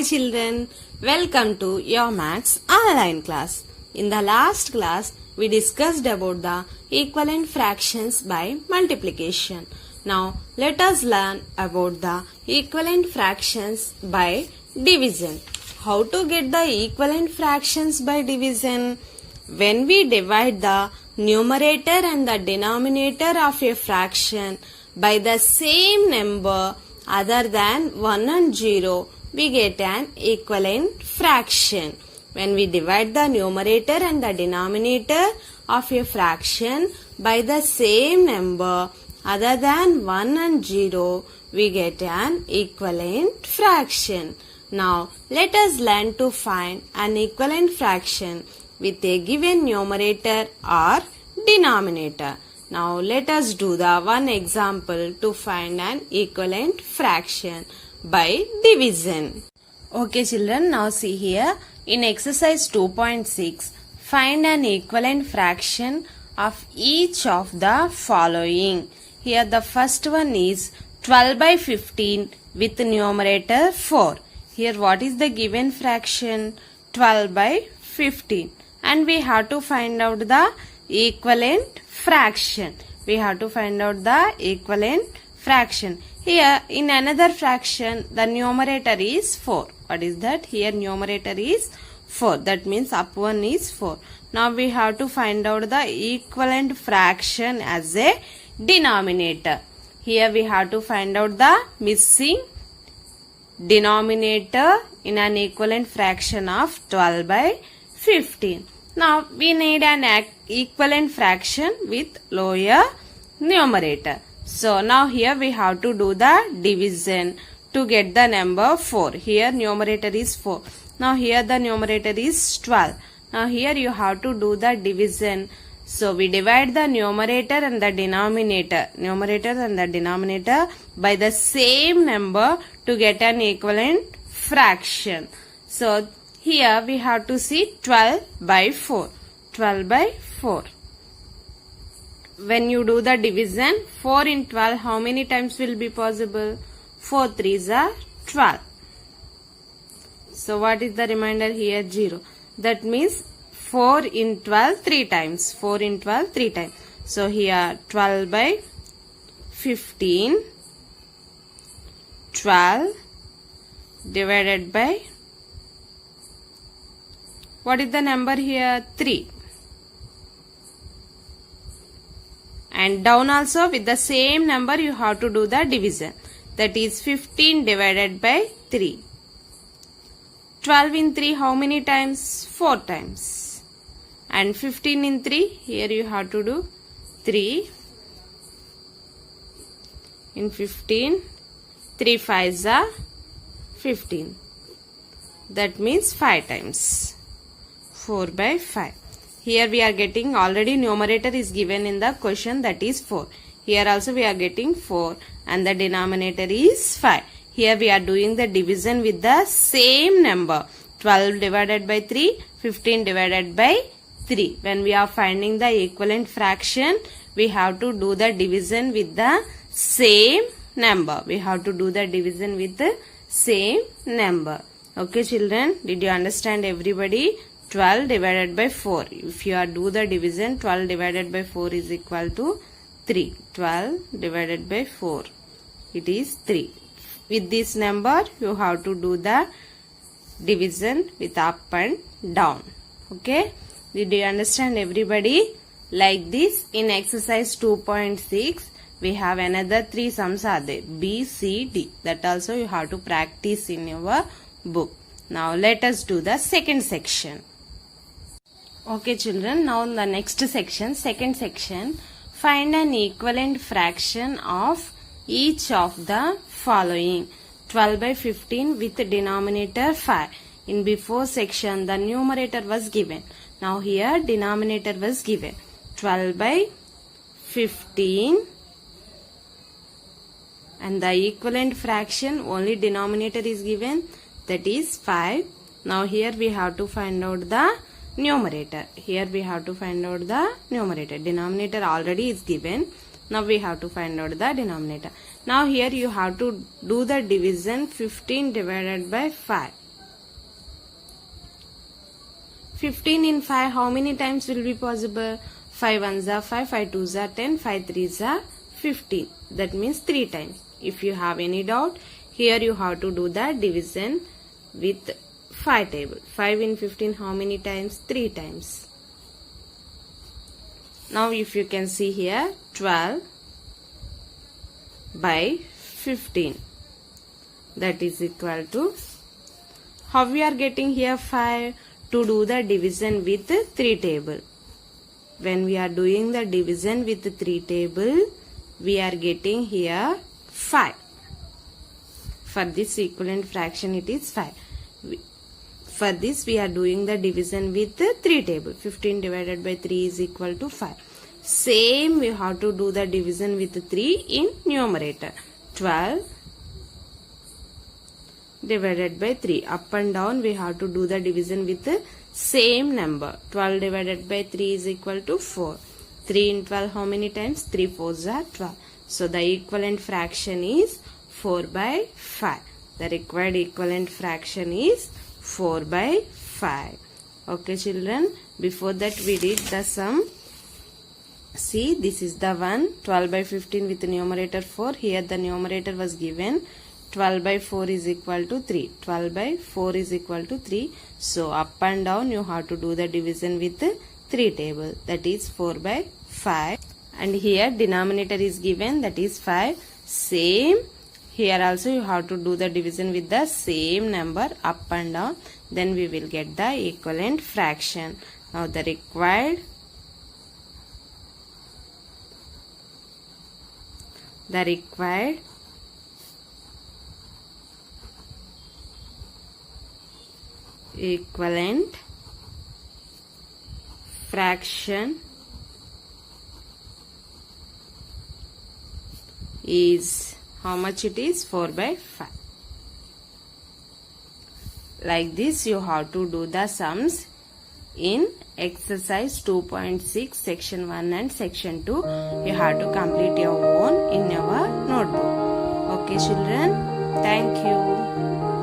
Hi children, welcome to your Maths online class. In the last class, we discussed about the equivalent fractions by multiplication. Now, let us learn about the equivalent fractions by division. How to get the equivalent fractions by division? When we divide the numerator and the denominator of a fraction by the same number other than 1 and 0, we get an equivalent fraction. When we divide the numerator and the denominator of a fraction by the same number other than 1 and 0, we get an equivalent fraction. Now, let us learn to find an equivalent fraction with a given numerator or denominator. Now, let us do the one example to find an equivalent fraction by division. Okay children, now see here in exercise 2.6, find an equivalent fraction of each of the following. Here the first one is 12 by 15 with numerator 4. Here what is the given fraction? 12 by 15. And we have to find out the equivalent fraction. We have to find out the equivalent fraction. Here in another fraction the numerator is 4. What is that? Here numerator is 4. That means up one is 4. Now we have to find out the equivalent fraction as a denominator. Here we have to find out the missing denominator in an equivalent fraction of 12 by 15. Now we need an equivalent fraction with lower numerator. So now here we have to do the division to get the number 4. Here numerator is 4. Now here the numerator is 12. Now here you have to do the division. So we divide the numerator and the denominator by the same number to get an equivalent fraction. So here we have to see 12 by 4. 12 by 4. When you do the division, 4 in 12, how many times will be possible? 4 3s are 12. So what is the remainder here? 0. That means 4 in 12 3 times. 4 in 12 3 times. So here 12 by 15. 12 divided by, what is the number here? 3. And down also with the same number you have to do the division. That is 15 divided by 3. 12 in 3 how many times? 4 times. And 15 in 3, here you have to do 3 in 15. 3 5s are 15. That means 5 times. 4 by 5. Here we are getting already numerator is given in the question, that is 4. Here also we are getting 4 and the denominator is 5. Here we are doing the division with the same number. 12 divided by 3, 15 divided by 3. When we are finding the equivalent fraction, we have to do the division with the same number. We have to do the division with the same number. Okay children, did you understand everybody? 12 divided by 4. If you are do the division, 12 divided by 4 is equal to 3. 12 divided by 4. It is 3. With this number, you have to do the division with up and down. Okay? Did you understand everybody? Like this, in exercise 2.6, we have another 3 sums are there. B, C, D. That also you have to practice in your book. Now let us do the second section. Okay children, now in the next section, second section, find an equivalent fraction of each of the following. 12 by 15 with denominator 5. In before section, the numerator was given. Now here denominator was given. 12 by 15 and the equivalent fraction, only denominator is given, that is 5. Now here we have to find out the numerator. Here we have to find out the numerator. Denominator already is given. Now we have to find out the denominator. Now here you have to do the division 15 divided by 5. 15 in 5, how many times will be possible? 5 ones are 5, 5 twos are 10, 5 threes are 15. That means 3 times. If you have any doubt, here you have to do the division with 5 table. 5 in 15, how many times? 3 times. Now if you can see here, 12 by 15. That is equal to, how we are getting here 5? To do the division with 3 table. When we are doing the division with 3 table, we are getting here 5. For this equivalent fraction it is 5. For this we are doing the division with 3 table. 15 divided by 3 is equal to 5. Same we have to do the division with 3 in numerator. 12 divided by 3. Up and down we have to do the division with the same number. 12 divided by 3 is equal to 4. 3 in 12 how many times? 3 fours are 12. So the equivalent fraction is 4 by 5. The required equivalent fraction is 4 by 5. Okay children, before that we did the sum. See, this is the one. 12 by 15 with the numerator 4. Here the numerator was given. 12 by 4 is equal to 3. 12 by 4 is equal to 3. So up and down you have to do the division with 3 table. That is 4 by 5. And here denominator is given, that is 5. Same. Here also you have to do the division with the same number up and down. Then we will get the equivalent fraction. Now the required equivalent fraction is, how much it is? 4 by 5. Like this you have to do the sums in exercise 2.6 section 1 and section 2. You have to complete your own in your notebook. Okay children, thank you.